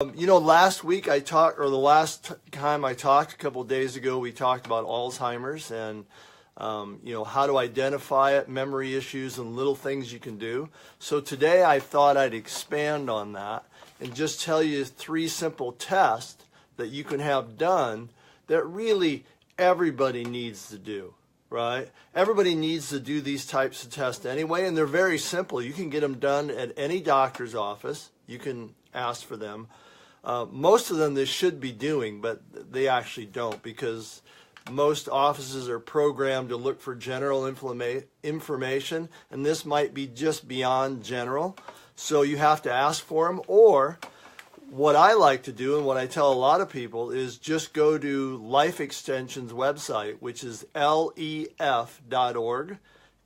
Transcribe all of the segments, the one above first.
Last week I talked, or the last time I talked, a couple of days ago, we talked about Alzheimer's and, how to identify it, memory issues, and little things you can do. So today I thought I'd expand on that and just tell you 3 simple tests that you can have done that really everybody needs to do, right? Everybody needs to do these types of tests anyway, and they're very simple. You can get them done at any doctor's office. You can ask for them. Most of them they should be doing, but they actually don't, because most offices are programmed to look for general information, and this might be just beyond general. So you have to ask for them, or what I like to do and what I tell a lot of people is just go to Life Extension's website, which is lef.org,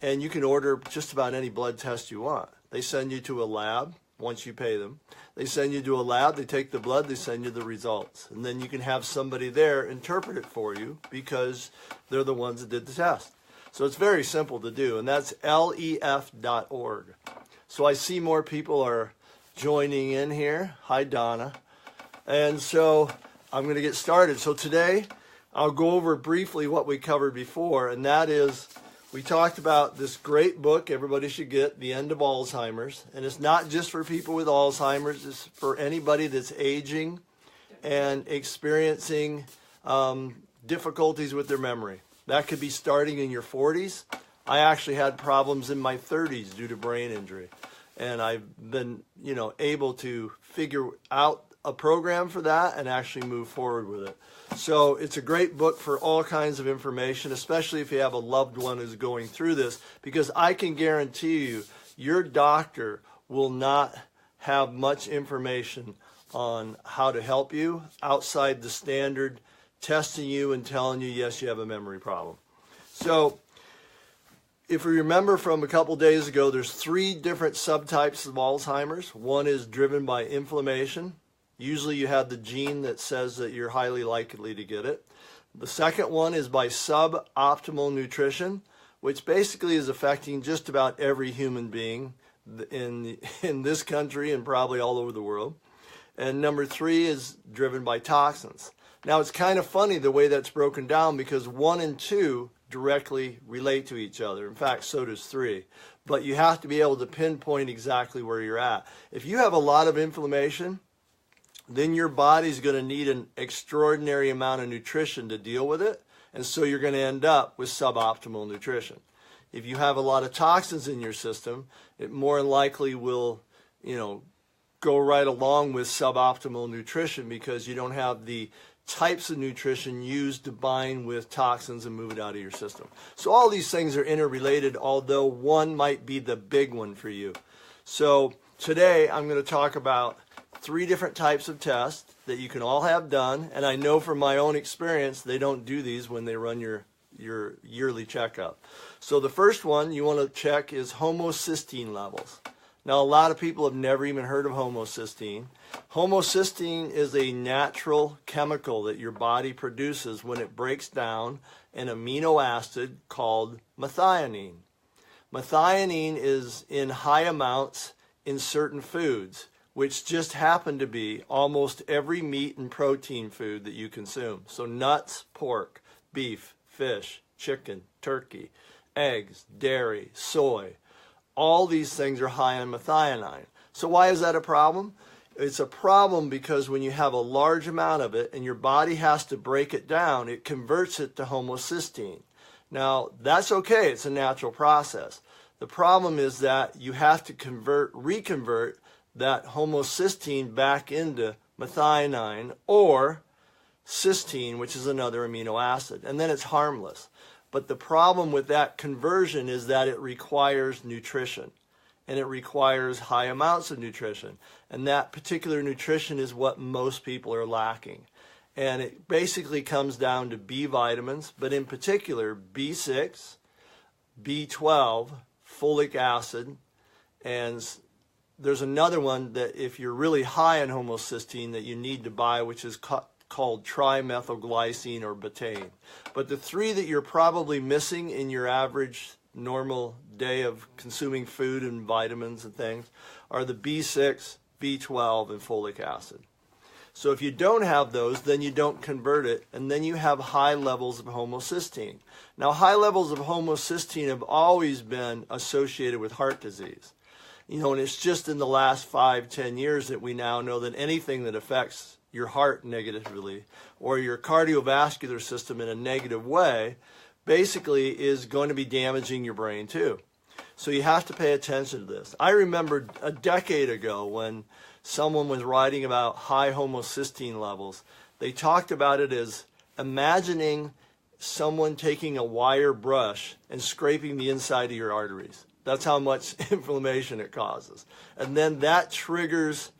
and you can order just about any blood test you want. They send you to a lab once you pay them. They send you to a lab, they take the blood, they send you the results. And then you can have somebody there interpret it for you because they're the ones that did the test. So it's very simple to do, and that's lef.org. So I see more people are joining in here. Hi, Donna. And so I'm going to get started. So today I'll go over briefly what we covered before, and that is we talked about this great book everybody should get, The End of Alzheimer's. And it's not just for people with Alzheimer's, it's for anybody that's aging and experiencing difficulties with their memory. That could be starting in your 40s. I actually had problems in my 30s due to brain injury. And I've been, able to figure out a program for that and actually move forward with it. So it's a great book for all kinds of information, especially if you have a loved one who's going through this, because I can guarantee you your doctor will not have much information on how to help you outside the standard testing you and telling you, yes, you have a memory problem. So if we remember from a couple days ago, there's 3 different subtypes of Alzheimer's. One is driven by inflammation. Usually you have the gene that says that you're highly likely to get it. The second one is by suboptimal nutrition, which basically is affecting just about every human being in this country and probably all over the world. And number 3 is driven by toxins. Now it's kind of funny the way that's broken down, because 1 and 2 directly relate to each other. In fact, so does 3. But you have to be able to pinpoint exactly where you're at. If you have a lot of inflammation, then your body's going to need an extraordinary amount of nutrition to deal with it, and so you're going to end up with suboptimal nutrition. If you have a lot of toxins in your system, it more than likely will, go right along with suboptimal nutrition, because you don't have the types of nutrition used to bind with toxins and move it out of your system. So all these things are interrelated, although one might be the big one for you. So today I'm going to talk about 3 different types of tests that you can all have done, and I know from my own experience they don't do these when they run your yearly checkup. So the first one you want to check is homocysteine levels. Now a lot of people have never even heard of homocysteine. Homocysteine is a natural chemical that your body produces when it breaks down an amino acid called methionine. Methionine is in high amounts in certain foods, which just happen to be almost every meat and protein food that you consume. So nuts, pork, beef, fish, chicken, turkey, eggs, dairy, soy. All these things are high on methionine. So why is that a problem? It's a problem because when you have a large amount of it and your body has to break it down, it converts it to homocysteine. Now, that's okay. It's a natural process. The problem is that you have to reconvert that homocysteine back into methionine or cysteine, which is another amino acid, and then it's harmless. But the problem with that conversion is that it requires nutrition, and it requires high amounts of nutrition, and that particular nutrition is what most people are lacking. And it basically comes down to B vitamins, but in particular B6, B12, folic acid, and there's another one that if you're really high on homocysteine that you need to buy, which is called trimethylglycine or betaine. But the 3 that you're probably missing in your average normal day of consuming food and vitamins and things are the B6, B12, and folic acid. So if you don't have those, then you don't convert it, and then you have high levels of homocysteine. Now, high levels of homocysteine have always been associated with heart disease. And it's just in the last 5-10 years that we now know that anything that affects your heart negatively or your cardiovascular system in a negative way basically is going to be damaging your brain too. So you have to pay attention to this. I remember a decade ago when someone was writing about high homocysteine levels, they talked about it as imagining someone taking a wire brush and scraping the inside of your arteries. That's how much inflammation it causes. And then that triggers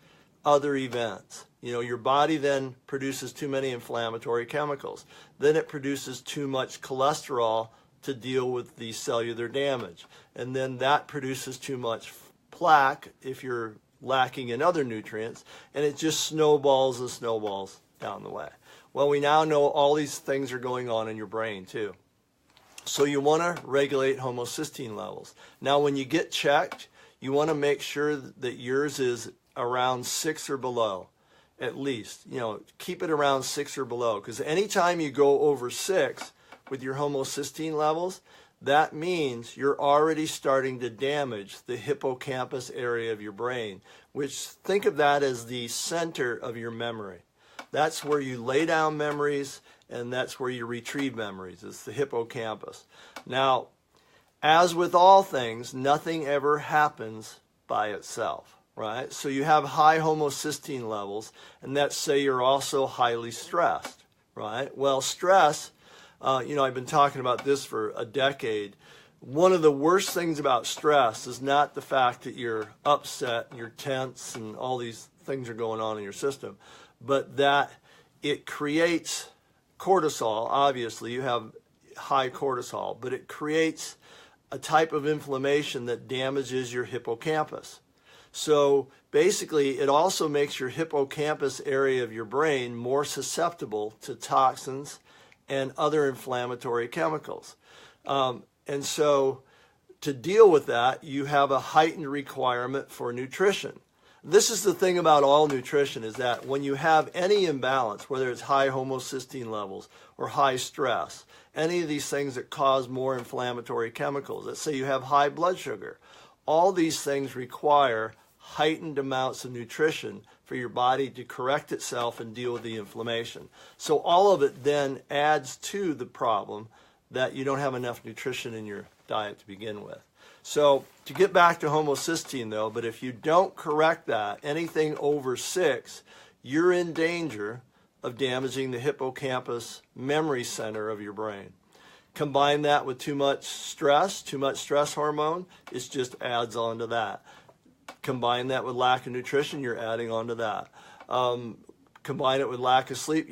other events. Your body then produces too many inflammatory chemicals. Then it produces too much cholesterol to deal with the cellular damage. And then that produces too much plaque if you're lacking in other nutrients. And it just snowballs and snowballs down the way. Well, we now know all these things are going on in your brain too. So you want to regulate homocysteine levels. Now, when you get checked, you want to make sure that yours is around 6 or below, at least. Keep it around 6 or below, because anytime you go over 6 with your homocysteine levels, that means you're already starting to damage the hippocampus area of your brain, which, think of that as the center of your memory. That's where you lay down memories, and that's where you retrieve memories. It's the hippocampus. Now, as with all things, nothing ever happens by itself, right? So you have high homocysteine levels, and that's say you're also highly stressed, right? Well, stress, I've been talking about this for a decade. One of the worst things about stress is not the fact that you're upset and you're tense and all these things are going on in your system, but that it creates cortisol. Obviously, you have high cortisol, but it creates a type of inflammation that damages your hippocampus. So basically, it also makes your hippocampus area of your brain more susceptible to toxins and other inflammatory chemicals. And so to deal with that, you have a heightened requirement for nutrition. This is the thing about all nutrition, is that when you have any imbalance, whether it's high homocysteine levels or high stress, any of these things that cause more inflammatory chemicals, let's say you have high blood sugar, all these things require heightened amounts of nutrition for your body to correct itself and deal with the inflammation. So all of it then adds to the problem that you don't have enough nutrition in your diet to begin with. So to get back to homocysteine though, but if you don't correct that, anything over 6, you're in danger of damaging the hippocampus memory center of your brain. Combine that with too much stress hormone, it just adds on to that. Combine that with lack of nutrition, you're adding on to that. Combine it with lack of sleep,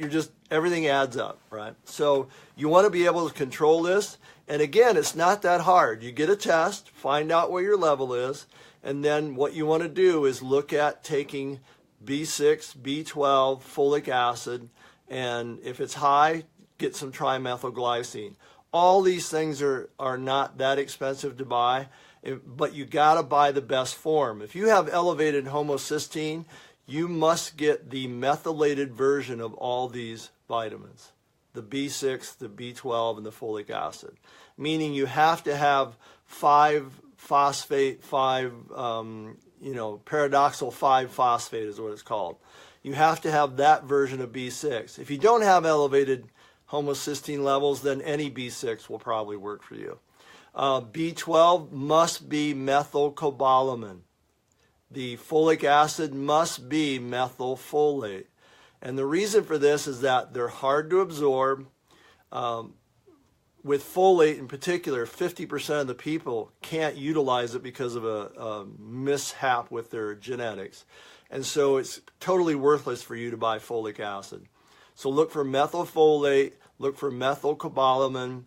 everything adds up, right? So you want to be able to control this. And again, it's not that hard. You get a test, find out where your level is, and then what you want to do is look at taking B6, B12, folic acid, and if it's high, get some trimethylglycine. All these things are not that expensive to buy, but you got to buy the best form. If you have elevated homocysteine, you must get the methylated version of all these vitamins, the B6, the B12, and the folic acid, meaning you have to have 5-phosphate, paradoxal 5-phosphate is what it's called. You have to have that version of B6. If you don't have elevated homocysteine levels, then any B6 will probably work for you. B12 must be methylcobalamin. The folic acid must be methylfolate. And the reason for this is that they're hard to absorb. With folate in particular, 50% of the people can't utilize it because of a mishap with their genetics. And so it's totally worthless for you to buy folic acid. So look for methylfolate, look for methylcobalamin.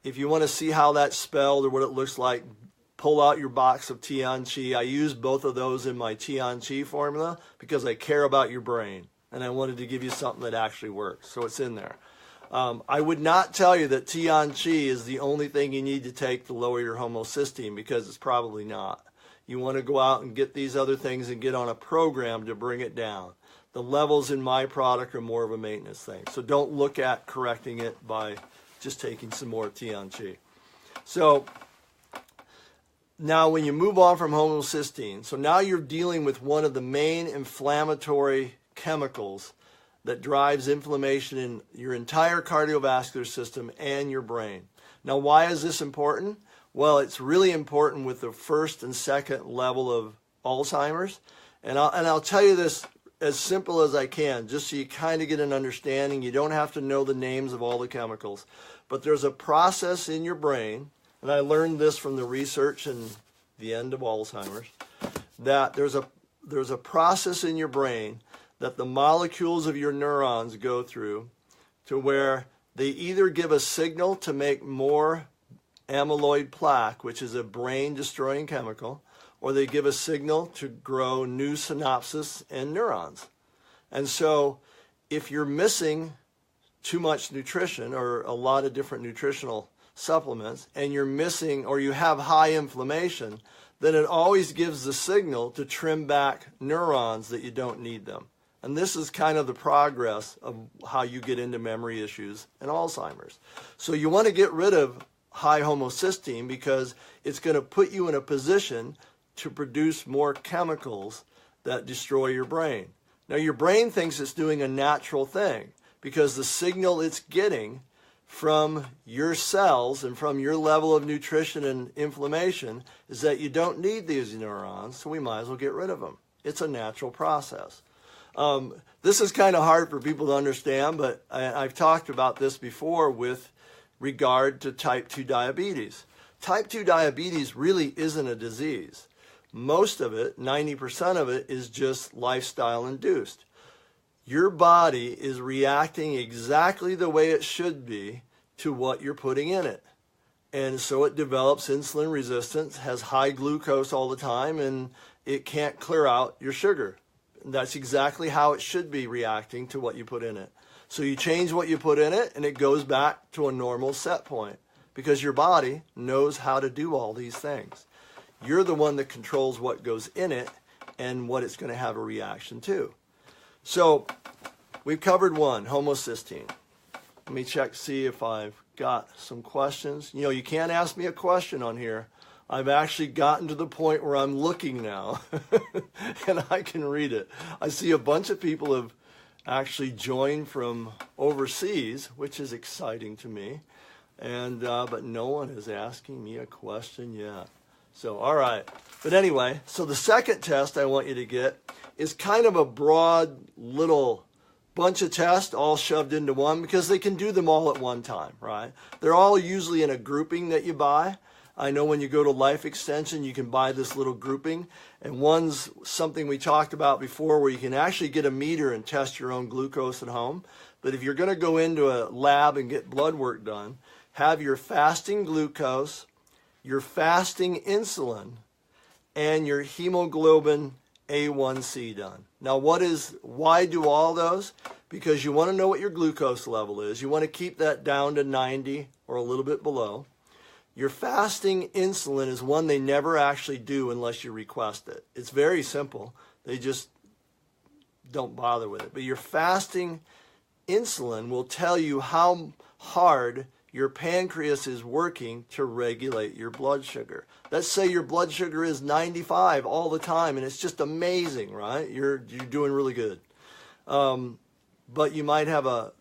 If you want to see how that's spelled or what it looks like, pull out your box of Tianchi. I use both of those in my Tianchi formula because I care about your brain. And I wanted to give you something that actually works. So it's in there. I would not tell you that Tianchi is the only thing you need to take to lower your homocysteine, because it's probably not. You want to go out and get these other things and get on a program to bring it down. The levels in my product are more of a maintenance thing. So don't look at correcting it by just taking some more Tianqi. So now when you move on from homocysteine, so now you're dealing with one of the main inflammatory chemicals that drives inflammation in your entire cardiovascular system and your brain. Now, why is this important? Well, it's really important with the first and second level of Alzheimer's. And I'll tell you this as simple as I can, just so you kind of get an understanding. You don't have to know the names of all the chemicals. But there's a process in your brain, and I learned this from the research in the end of Alzheimer's, that there's a process in your brain that the molecules of your neurons go through to where they either give a signal to make more amyloid plaque, which is a brain-destroying chemical, or they give a signal to grow new synapses and neurons. And so if you're missing too much nutrition or a lot of different nutritional supplements, and you're missing or you have high inflammation, then it always gives the signal to trim back neurons that you don't need them. And this is kind of the progress of how you get into memory issues and Alzheimer's. So you want to get rid of high homocysteine because it's going to put you in a position to produce more chemicals that destroy your brain. Now your brain thinks it's doing a natural thing because the signal it's getting from your cells and from your level of nutrition and inflammation is that you don't need these neurons, so we might as well get rid of them. It's a natural process. This is kind of hard for people to understand, but I've talked about this before with regard to type 2 diabetes. Type 2 diabetes really isn't a disease. Most of it, 90% of it, is just lifestyle induced. Your body is reacting exactly the way it should be to what you're putting in it. And so it develops insulin resistance, has high glucose all the time, and it can't clear out your sugar. That's exactly how it should be reacting to what you put in it. So you change what you put in it, and it goes back to a normal set point because your body knows how to do all these things. You're the one that controls what goes in it and what it's going to have a reaction to. So we've covered one, homocysteine. Let me check, see if I've got some questions. You know, you can't ask me a question on here. I've actually gotten to the point where I'm looking now and I can read it. I see a bunch of people have actually joined from overseas, which is exciting to me. And but no one is asking me a question yet. So, all right. But anyway, so the second test I want you to get is kind of a broad little bunch of tests all shoved into one because they can do them all at one time, right? They're all usually in a grouping that you buy. I know when you go to Life Extension, you can buy this little grouping. And one's something we talked about before where you can actually get a meter and test your own glucose at home. But if you're going to go into a lab and get blood work done, have your fasting glucose, your fasting insulin, and your hemoglobin A1C done. Now, why do all those? Because you want to know what your glucose level is. You want to keep that down to 90 or a little bit below. Your fasting insulin is one they never actually do unless you request it. It's very simple. They just don't bother with it. But your fasting insulin will tell you how hard your pancreas is working to regulate your blood sugar. Let's say your blood sugar is 95 all the time, and it's just amazing, right? You're doing really good. But you might have a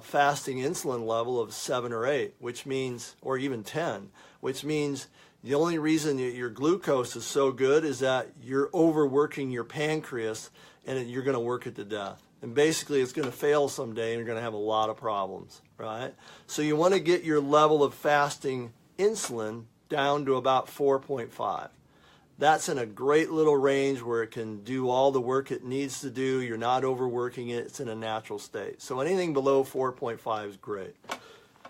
fasting insulin level of 7 or 8, which means, or even 10, which means the only reason your glucose is so good is that you're overworking your pancreas and you're going to work it to death. And basically it's going to fail someday and you're going to have a lot of problems, right? So you want to get your level of fasting insulin down to about 4.5. That's in a great little range where it can do all the work it needs to do. You're not overworking it. It's in a natural state. So anything below 4.5 is great.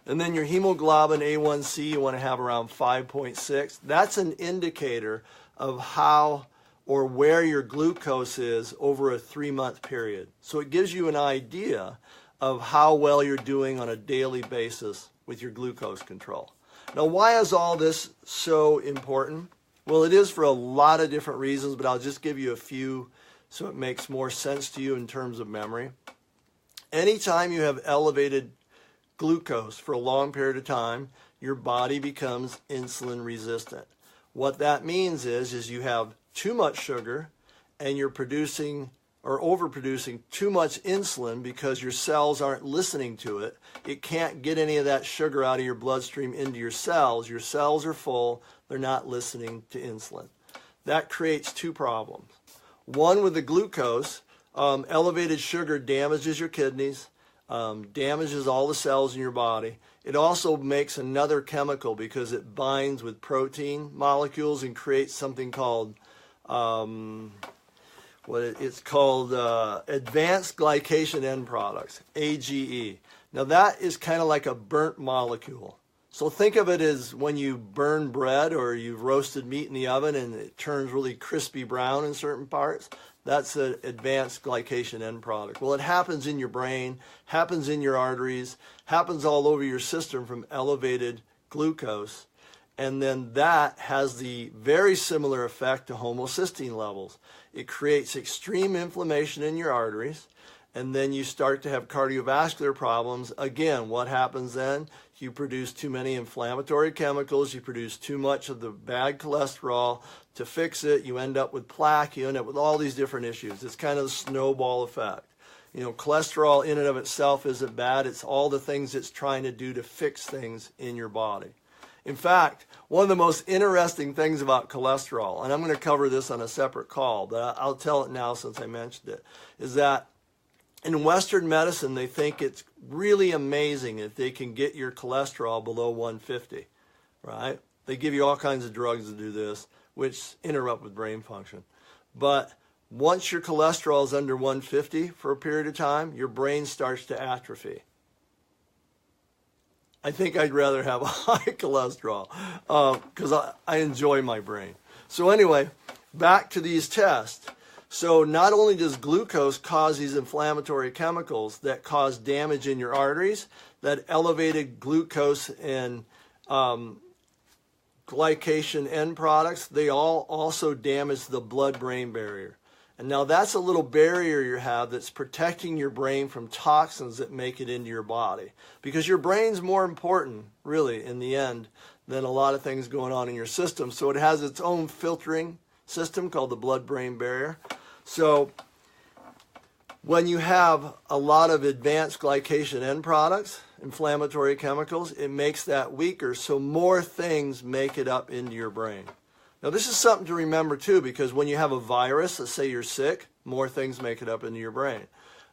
And then your hemoglobin A1C, you want to have around 5.6. That's an indicator of how or where your glucose is over a 3-month period. So it gives you an idea of how well you're doing on a daily basis with your glucose control. Now, why is all this so important? Well, it is for a lot of different reasons, but I'll just give you a few so it makes more sense to you in terms of memory. Anytime you have elevated glucose for a long period of time, your body becomes insulin resistant. What that means is you have too much sugar and you're producing or overproducing too much insulin because your cells aren't listening to it. It can't get any of that sugar out of your bloodstream into your cells. Your cells are full. They're not listening to insulin. That creates two problems. One, with the glucose, elevated sugar damages your kidneys, damages all the cells in your body. It also makes another chemical because it binds with protein molecules and creates something called advanced glycation end products, AGE. Now that is kind of like a burnt molecule. So think of it as when you burn bread or you've roasted meat in the oven and it turns really crispy brown in certain parts. That's an advanced glycation end product. Well, it happens in your brain, happens in your arteries, happens all over your system from elevated glucose. And then that has the very similar effect to homocysteine levels. It creates extreme inflammation in your arteries, and then you start to have cardiovascular problems. Again, what happens then? You produce too many inflammatory chemicals, you produce too much of the bad cholesterol. To fix it, you end up with plaque, you end up with all these different issues. It's kind of the snowball effect. You know, cholesterol in and of itself isn't bad. It's all the things it's trying to do to fix things in your body. In fact, one of the most interesting things about cholesterol, and I'm going to cover this on a separate call, but I'll tell it now since I mentioned it, is that in Western medicine, they think it's really amazing if they can get your cholesterol below 150, right? They give you all kinds of drugs to do this, which interrupt with brain function. But once your cholesterol is under 150 for a period of time, your brain starts to atrophy. I think I'd rather have a high cholesterol because I enjoy my brain. So anyway, back to these tests. So not only does glucose cause these inflammatory chemicals that cause damage in your arteries, that elevated glucose and glycation end products, they all also damage the blood-brain barrier. And now that's a little barrier you have that's protecting your brain from toxins that make it into your body. Because your brain's more important, really, in the end, than a lot of things going on in your system. So it has its own filtering system called the blood-brain barrier. So when you have a lot of advanced glycation end products, inflammatory chemicals, it makes that weaker, so more things make it up into your brain. Now, this is something to remember, too, because when you have a virus, let's say you're sick, more things make it up into your brain.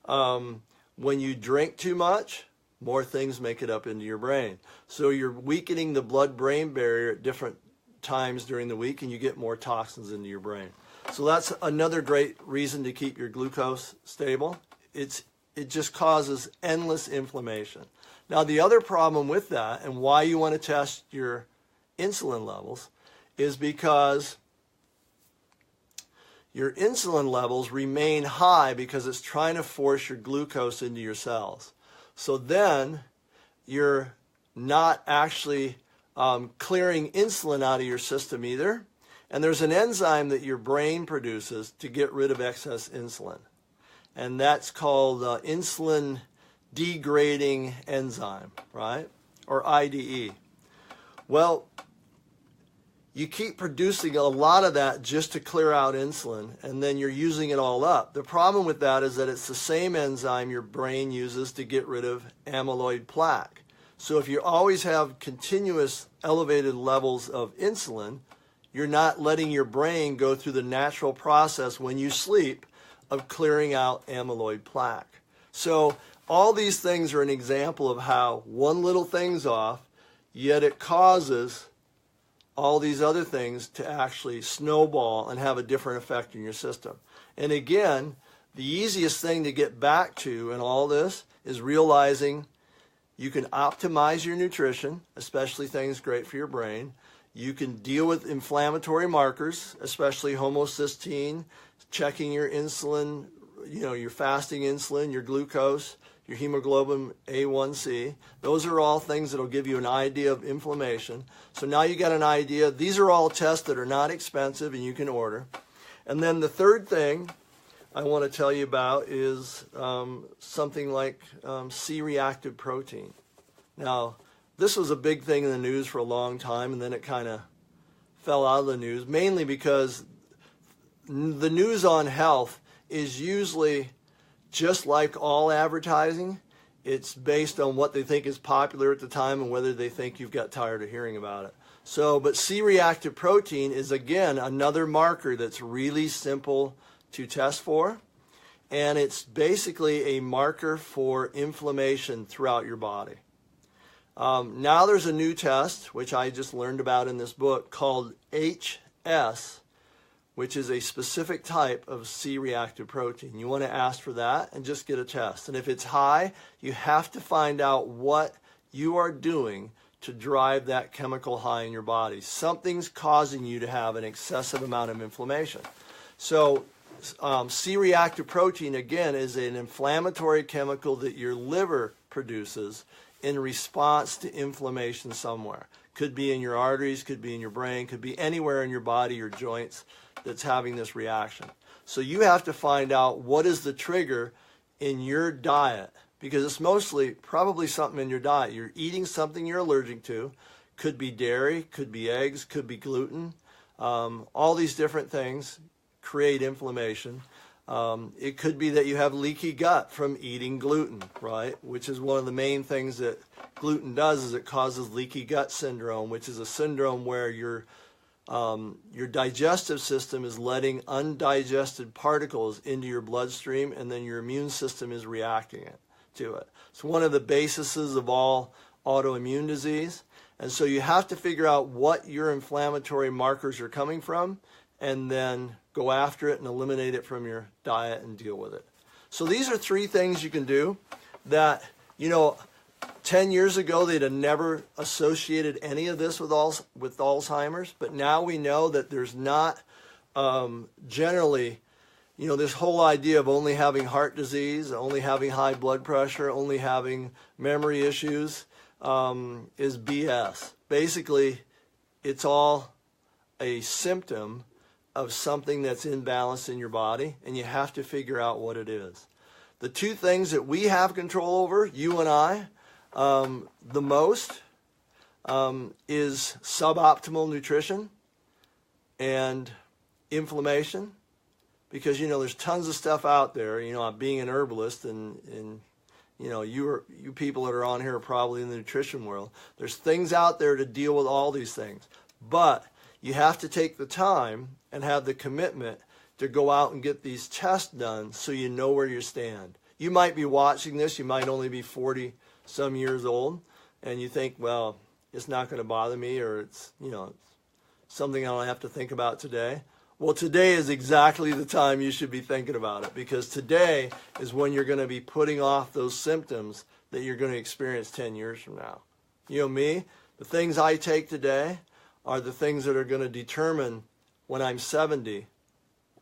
When you drink too much, more things make it up into your brain. So you're weakening the blood-brain barrier at different times during the week, and you get more toxins into your brain. So that's another great reason to keep your glucose stable. It just causes endless inflammation. Now, the other problem with that, and why you want to test your insulin levels, is because your insulin levels remain high because it's trying to force your glucose into your cells. So then you're not actually clearing insulin out of your system either. And there's an enzyme that your brain produces to get rid of excess insulin. And that's called insulin degrading enzyme, right? Or IDE. Well, you keep producing a lot of that just to clear out insulin, and then you're using it all up. The problem with that is that it's the same enzyme your brain uses to get rid of amyloid plaque. So if you always have continuous elevated levels of insulin, you're not letting your brain go through the natural process when you sleep of clearing out amyloid plaque. So all these things are an example of how one little thing's off, yet it causes all these other things to actually snowball and have a different effect in your system. And again, the easiest thing to get back to in all this is realizing you can optimize your nutrition, especially things great for your brain. You can deal with inflammatory markers, especially homocysteine, checking your insulin, your fasting insulin, your glucose, your hemoglobin A1C. Those are all things that will give you an idea of inflammation. So now you got an idea. These are all tests that are not expensive and you can order. And then the third thing I want to tell you about is something like C-reactive protein. Now, this was a big thing in the news for a long time, and then it kind of fell out of the news, mainly because the news on health is usually just like all advertising. It's based on what they think is popular at the time and whether they think you've got tired of hearing about it. So, but C-reactive protein is, again, another marker that's really simple to test for. And it's basically a marker for inflammation throughout your body. Now there's a new test, which I just learned about in this book, called HS, which is a specific type of C-reactive protein. You want to ask for that and just get a test. And if it's high, you have to find out what you are doing to drive that chemical high in your body. Something's causing you to have an excessive amount of inflammation. So C-reactive protein, again, is an inflammatory chemical that your liver produces in response to inflammation somewhere. Could be in your arteries, could be in your brain, could be anywhere in your body, your joints, that's having this reaction. So you have to find out what is the trigger in your diet, because it's mostly probably something in your diet. You're eating something you're allergic to. Could be dairy, could be eggs, could be gluten. All these different things create inflammation. It could be that you have leaky gut from eating gluten, right? Which is one of the main things that gluten does, is it causes leaky gut syndrome, which is a syndrome where your digestive system is letting undigested particles into your bloodstream, and then your immune system is reacting to it. It's one of the bases of all autoimmune disease. And so you have to figure out what your inflammatory markers are coming from, and then go after it and eliminate it from your diet and deal with it. So these are 3 things you can do that, 10 years ago they'd have never associated any of this with Alzheimer's, but now we know that there's not generally, this whole idea of only having heart disease, only having high blood pressure, only having memory issues is BS. Basically, it's all a symptom of something that's imbalanced in your body, and you have to figure out what it is. The 2 things that we have control over, you and I, the most is suboptimal nutrition and inflammation, because there's tons of stuff out there. Being an herbalist, and you people that are on here are probably in the nutrition world. There's things out there to deal with all these things, but you have to take the time and have the commitment to go out and get these tests done so you know where you stand. You might be watching this, you might only be 40 some years old, and you think, well, it's not going to bother me, or it's something I don't have to think about today. Well, today is exactly the time you should be thinking about it, because today is when you're going to be putting off those symptoms that you're going to experience 10 years from now. Me, the things I take today are the things that are going to determine when I'm 70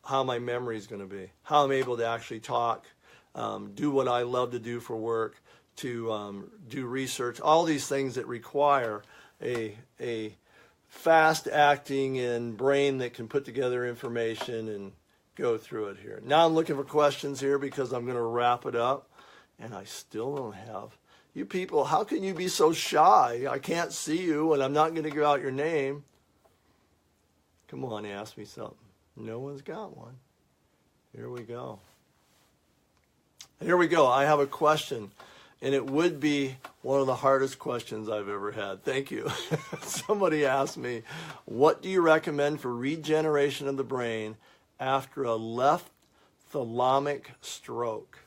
how my memory is going to be, how I'm able to actually talk, do what I love to do for work, to do research, all these things that require a fast-acting and brain that can put together information and go through it here. Now I'm looking for questions here, because I'm going to wrap it up, and I still don't have. You people, how can you be so shy? I can't see you, and I'm not going to give out your name. Come on, ask me something. No one's got one. Here we go. Here we go. I have a question, and it would be one of the hardest questions I've ever had. Thank you. Somebody asked me, what do you recommend for regeneration of the brain after a left thalamic stroke?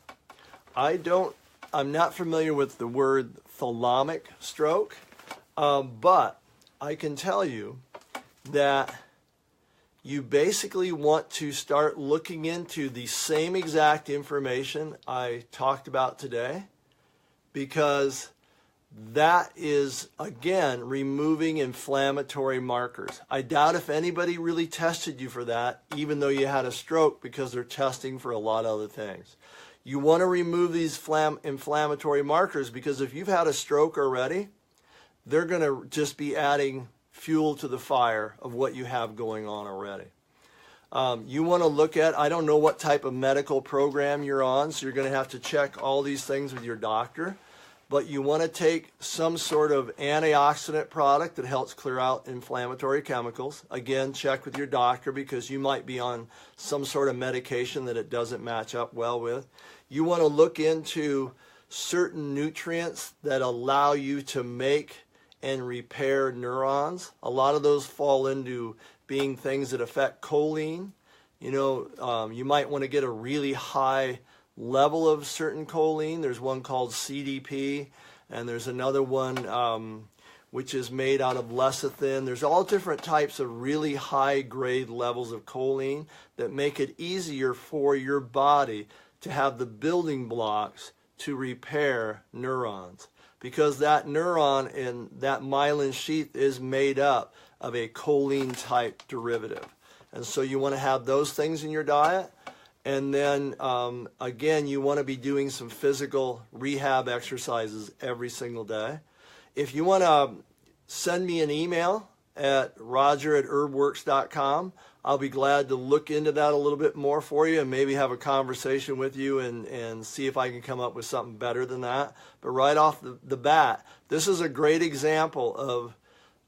I'm not familiar with the word thalamic stroke, but I can tell you that you basically want to start looking into the same exact information I talked about today, because that is, again, removing inflammatory markers. I doubt if anybody really tested you for that, even though you had a stroke, because they're testing for a lot of other things. You want to remove these inflammatory markers, because if you've had a stroke already, they're going to just be adding fuel to the fire of what you have going on already. You want to look at, I don't know what type of medical program you're on, so you're going to have to check all these things with your doctor. But you want to take some sort of antioxidant product that helps clear out inflammatory chemicals. Again, check with your doctor because you might be on some sort of medication that it doesn't match up well with. You want to look into certain nutrients that allow you to make and repair neurons. A lot of those fall into being things that affect choline. You know, you might want to get a really high level of certain choline. There's one called CDP, and there's another one which is made out of lecithin. There's all different types of really high grade levels of choline that make it easier for your body to have the building blocks to repair neurons, because that neuron in that myelin sheath is made up of a choline type derivative. And so you want to have those things in your diet. And then, again, you want to be doing some physical rehab exercises every single day. If you want to send me an email at roger@herbworks.com, I'll be glad to look into that a little bit more for you and maybe have a conversation with you and see if I can come up with something better than that. But right off the bat, this is a great example of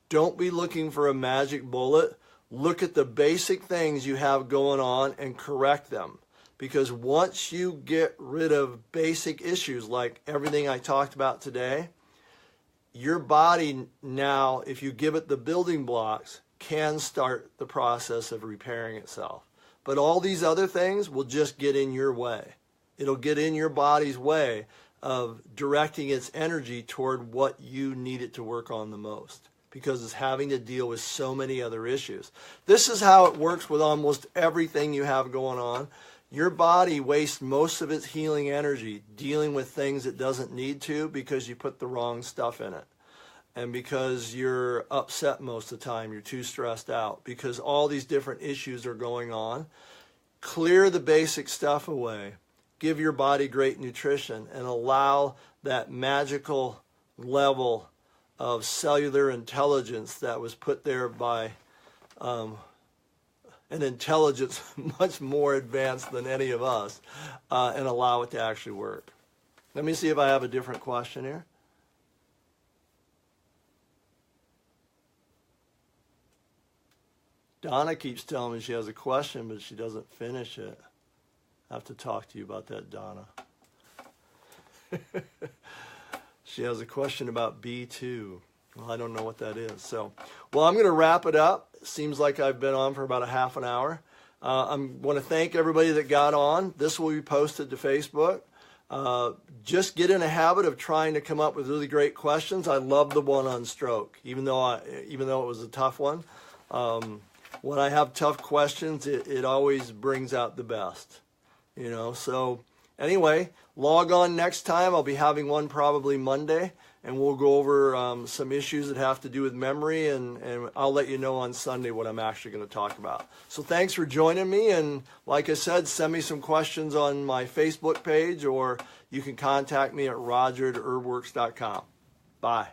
don't be looking for a magic bullet. Look at the basic things you have going on and correct them. Because once you get rid of basic issues like everything I talked about today, your body now, if you give it the building blocks, can start the process of repairing itself. But all these other things will just get in your way. It'll get in your body's way of directing its energy toward what you need it to work on the most, because it's having to deal with so many other issues. This is how it works with almost everything you have going on. Your body wastes most of its healing energy dealing with things it doesn't need to because you put the wrong stuff in it. And because you're upset most of the time, you're too stressed out, because all these different issues are going on. Clear the basic stuff away. Give your body great nutrition and allow that magical level of cellular intelligence that was put there by an intelligence much more advanced than any of us, and allow it to actually work. Let me see if I have a different question here. Donna keeps telling me she has a question, but she doesn't finish it. I have to talk to you about that, Donna. She has a question about B2. Well, I don't know what that is. So, well, I'm going to wrap it up. It seems like I've been on for about a half an hour. I want to thank everybody that got on. This will be posted to Facebook. Just get in a habit of trying to come up with really great questions. I love the one on stroke, even though it was a tough one. When I have tough questions, it always brings out the best, you know. So anyway, log on next time. I'll be having one probably Monday, and we'll go over some issues that have to do with memory, and I'll let you know on Sunday what I'm actually going to talk about. So thanks for joining me, and like I said, send me some questions on my Facebook page, or you can contact me at roger@herbworks.com. Bye.